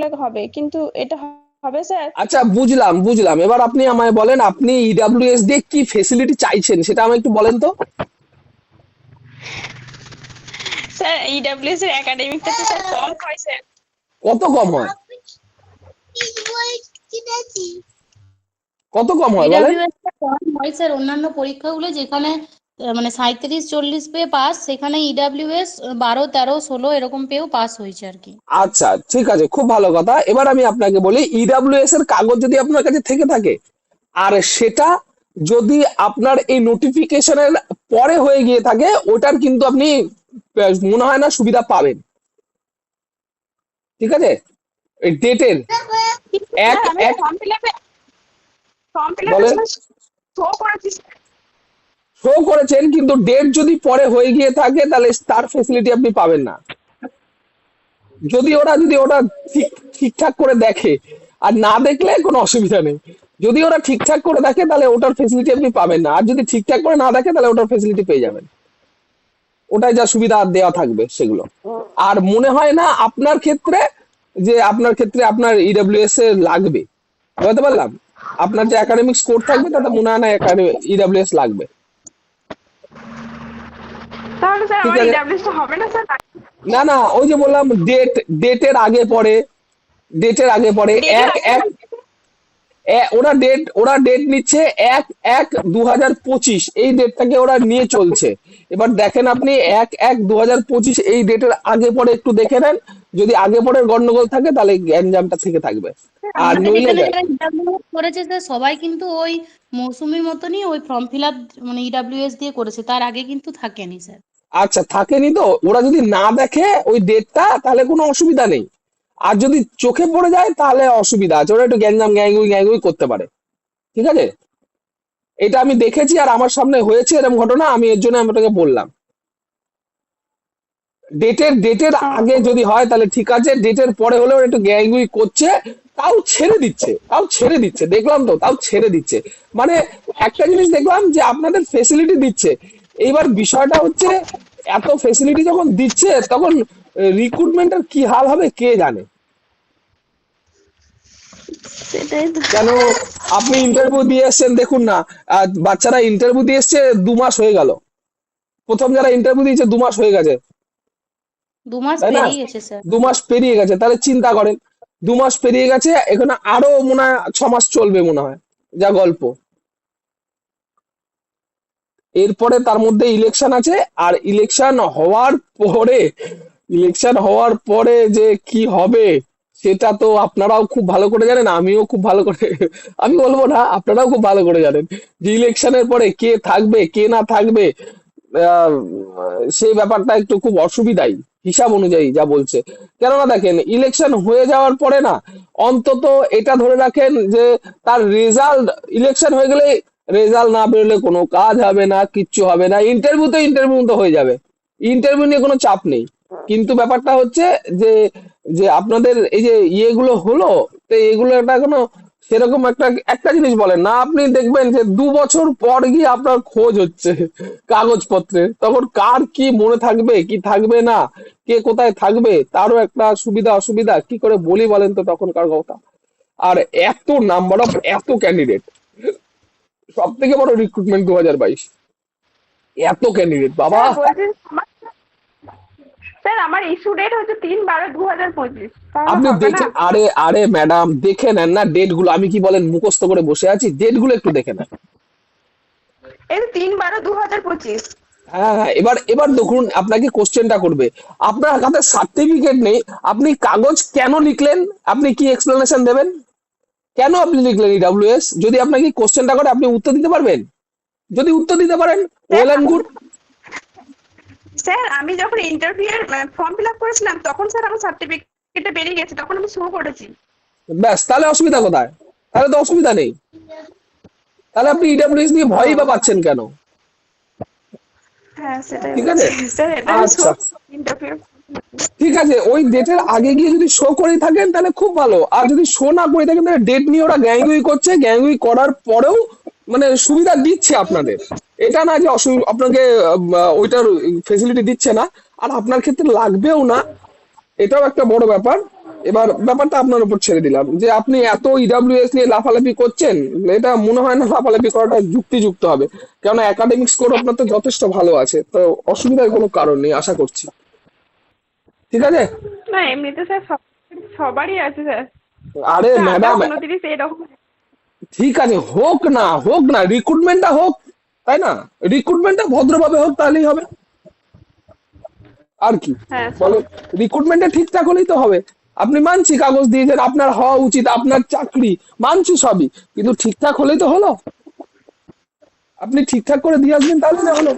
হবে, কিন্তু এটা হবে স্যার? আচ্ছা, বুঝলাম বুঝলাম। এবার আপনি আমায় বলেন, আপনি ইডাব্লিউএস দিয়ে কি ফেসিলিটি চাইছেন সেটা আমায় একটু বলেন তো। স্যার ইডব্লিউএস এর একাডেমিকটা তো স্যার কম হয় স্যার। কত কম হয়? কত কম হয় বলেন? ইডাব্লিউএস কম হয় স্যার অন্যান্য পরীক্ষাগুলো, যেখানে মানে 37-40 পেয়ে পাস, সেখানে ইডাব্লিউএস 12, 13, 16 এরকম পেয়েও পাস হয়েছে আর কি। আচ্ছা, ঠিক আছে, খুব ভালো কথা। এবার আমি আপনাকে বলি, ইডাব্লিউএস এর কাগজ যদি আপনার কাছে থেকে থাকে, আর সেটা যদি আপনার এই নোটিফিকেশনের পরে হয়ে গিয়ে থাকে, ওটার কিন্তু আপনি মনে হয় না সুবিধা পাবেন। ঠিক আছে? এই ডেটের কিন্তু এক স্যার আমি এক ফর্ম ফিল আপে বলেন, শো করেছি স্যার। শো করেছেন, কিন্তু ডেট যদি পরে হয়ে গিয়ে থাকে তাহলে তার ফেসিলিটি আপনি পাবেন না। যদি ওরা ঠিকঠাক করে দেখে, আর না দেখলে কোনো অসুবিধা নেই। যদি ওরা ঠিকঠাক করে দেখে তাহলে ওটার ফেসিলিটি আপনি পাবেন না, আর যদি ঠিকঠাক করে না দেখে তাহলে ওটার ফেসিলিটি পেয়ে যাবেন। ওটাই যা সুবিধা দেওয়া থাকবে সেগুলো। আর মনে হয় না আপনার ক্ষেত্রে আপনার ইডাব্লিউএস এ লাগবে। বুঝতে পারলাম, আপনার যে একাডেমিক স্কোর থাকবে তাতে মনে হয় না ইডাব্লিউএস লাগবে। তাহলে স্যার ঠিক আমার আছে। ইডব্লিউএস টা হবে না স্যার? না না, ওই যে বললাম, ডেটের আগে পরে, ডেটের আগে পরে ডেটের এক আগে এক ওরা ডেট নিচ্ছে 1/1/2025, এই ডেটটাকে ওরা নিয়ে চলছে। এবার দেখেন আপনি 1/1/2025 এই ডেটের আগে পরে একটু দেখে নেন। যদি আগে পরে গন্ডগোল থাকে তাহলে গ্যাঞ্জামটা থেকে থাকবে। আর আমাদের নইলে এখানে যারা ইডাব্লিউএস করেছে স্যার, সবাই কিন্তু ওই মৌসুমীর মতনই ওই ফর্ম ফিল আপ মানে ইডাব্লিউএস দিয়ে করেছে, তার আগে কিন্তু থাকেনি স্যার। আচ্ছা, থাকেনি তো। ওরা যদি না দেখে ওই ডেটটা তাহলে কোনো অসুবিধা নেই। আর যদি চোখে পড়ে যায় তাহলে অসুবিধা আছে, ওরা একটু গ্যাঞ্জাম গ্যাঙ্গুই গ্যাঙ্গুই করতে পারে। ঠিক আছে? এটা আমি দেখেছি, আর আমার সামনে হয়েছে এরকম ঘটনা, আমি এর জন্য আপনাকে বললাম। ডেটের আগে যদি হয় তাহলে ঠিক আছে, ডেটের পরে হলেও একটু গ্যাঙ্গুই করছে। তাও ছেড়ে দিচ্ছে দেখলাম তো, তাও ছেড়ে দিচ্ছে। মানে একটা জিনিস দেখলাম যে আপনাদের ফেসিলিটি দিচ্ছে। এইবার বিষয়টা হচ্ছে, এত ফেসিলিটি যখন দিচ্ছে তখন রিক্রুটমেন্টের কি হাল হবে কে জানে। সেটাই তো। কেন, আপনি ইন্টারভিউ দিয়ে এসছেন, দেখুন না, বাচ্চারা ইন্টারভিউ দিয়ে এসছে 2 মাস হয়ে গেল। প্রথম যারা ইন্টারভিউ দিয়েছে 2 মাস হয়ে গেছে, 2 মাস তাই না? পেরিয়ে গেছে স্যার। 2 মাস পেরিয়ে গেছে, তাহলে চিন্তা করেন। 2 মাস পেরিয়ে গেছে, এখানে আরো মনে হয় 6 মাস চলবে মনে হয়, যা গল্প। এরপরে তার মধ্যে ইলেকশন আছে, আর ইলেকশন হওয়ার পরে যে কি হবে সেটা তো আপনারাও খুব ভালো করে জানেন, আমিও খুব ভালো করে, আমি বলবো না, আপনারাও খুব ভালো করে জানেন যে ইলেকশনের পরে কে থাকবে কে না থাকবে। আহ, সেই ব্যাপারটা একটু খুব অসুবিধাই, হিসাব অনুযায়ী যা বলছে। কেননা দেখেন, ইলেকশন হয়ে যাওয়ার পরে না, অন্তত এটা ধরে রাখেন যে তার রেজাল্ট, ইলেকশন হয়ে গেলে রেজাল্ট না বেরোলে কোনো কাজ হবে না, কিচ্ছু হবে না। ইন্টারভিউ তো হয়ে যাবে, ইন্টারভিউ নিয়ে কোনো চাপ নেই। কিন্তু ব্যাপারটা হচ্ছে যে যে আপনাদের এই যে ইয়েগুলো হলো, তো এগুলো একটা কোনো সেরকম একটা একটা জিনিস বলেন না, আপনি দেখবেন যে 2 বছর পর গিয়ে আপনার খোঁজ হচ্ছে কাগজপত্রের, তখন কার কি মনে থাকবে কি থাকবে না, কে কোথায় থাকবে, তারও একটা সুবিধা অসুবিধা কি করে বলি বলেন তো তখনকার কথা। আর এত নাম্বার অফ এত ক্যান্ডিডেট, সব থেকে বড় রিক্রুটমেন্ট 2022, এত ক্যান্ডিডেট বাবা। স্যার বলছি স্যার আমার ইস্যু ডেট হচ্ছে 3/12/2025, তাহলে আপনি হবে না? দেখে, আরে আরে ম্যাডাম, দেখে নেন না ডেট গুলো। আমি কি বলেন মুখস্থ করে বসে আছি? ডেট গুলো একটু দেখে নেন। এই 3/12/2025। হ্যাঁ হ্যাঁ, এবার এবার দেখুন, আপনাকে কোশ্চেনটা করবে, আপনার কাছে সার্টিফিকেট নেই, আপনি কাগজ কেন লিখলেন? আপনি কি এক্সপ্লেনেশন দেবেন? কেন আপনি লিখলেন ইডাব্লিউএস? যদি আপনাকে কোশ্চেনটা করে আপনি উত্তর দিতে পারবেন? যদি উত্তর দিতে পারেন, sir well and good. Sir আমি যখন ইন্টারভিউ এর ফর্ম ফিল আপ করেছিলাম তখন স্যার আমার সার্টিফিকেটটা বেরিয়ে গেছে, তখন আমি শো করেছি। ব্যাস, তাহলে অসুবিধা কোথায়? তাহলে তো অসুবিধা নেই। তাহলে আপনি ইডাব্লিউএস নিয়ে ও ভয়ই বা পাচ্ছেন কেন? হ্যাঁ, সেটাই ঠিক বলছি আছে। স্যার, এটা আমি শো আচ্ছা, ইন্টারভিউ। ঠিক আছে, ওই ডেটের আগে গিয়ে যদি শো করে থাকেন তাহলে খুব ভালো। আর যদি শো না করে থাকেন তাহলে ডেট নিয়ে ওরা গ্যাঙ্গুই করছে, গ্যাঙ্গুই করার পরেও মানে সুবিধা দিচ্ছে আপনাদের। এটা না যে আপনাকে ওইটার ফেসিলিটি দিচ্ছে না, আর আপনার ক্ষেত্রে লাগবেও না, এটাও একটা বড় ব্যাপার। এবার ব্যাপারটা আপনার উপর ছেড়ে দিলাম যে আপনি এত ইডাব্লিউএস নিয়ে লাফালাফি করছেন, এটা মনে হয় না লাফালাফি করাটা যুক্তিযুক্ত হবে। কেননা একাডেমিক স্কোর আপনার তো যথেষ্ট ভালো আছে, তো অসুবিধার কোনো কারণ নেই আশা করছি। ঠিক আছে। না এমনিতে স্যার সবারই আছে স্যার, আরে আঠাশ ম্যাডাম, 29 এরকম। ঠিক আছে, হোক না রিক্রুটমেন্টটা হোক, তাই না? রিক্রুটমেন্টটা ভদ্রভাবে হোক, তাহলেই হবে। আর কি হ্যাঁ বলো, রিক্রুটমেন্টটা ঠিকঠাক হলেই তো হবে। আপনি মানছি কাগজ দিয়েছেন, আপনার হওয়া উচিত, আপনার চাকরি, মানছি সবই, কিন্তু ঠিকঠাক হলেই তো হলো। আপনি ঠিকঠাক করে দিয়ে আসবেন তাহলে না হলো।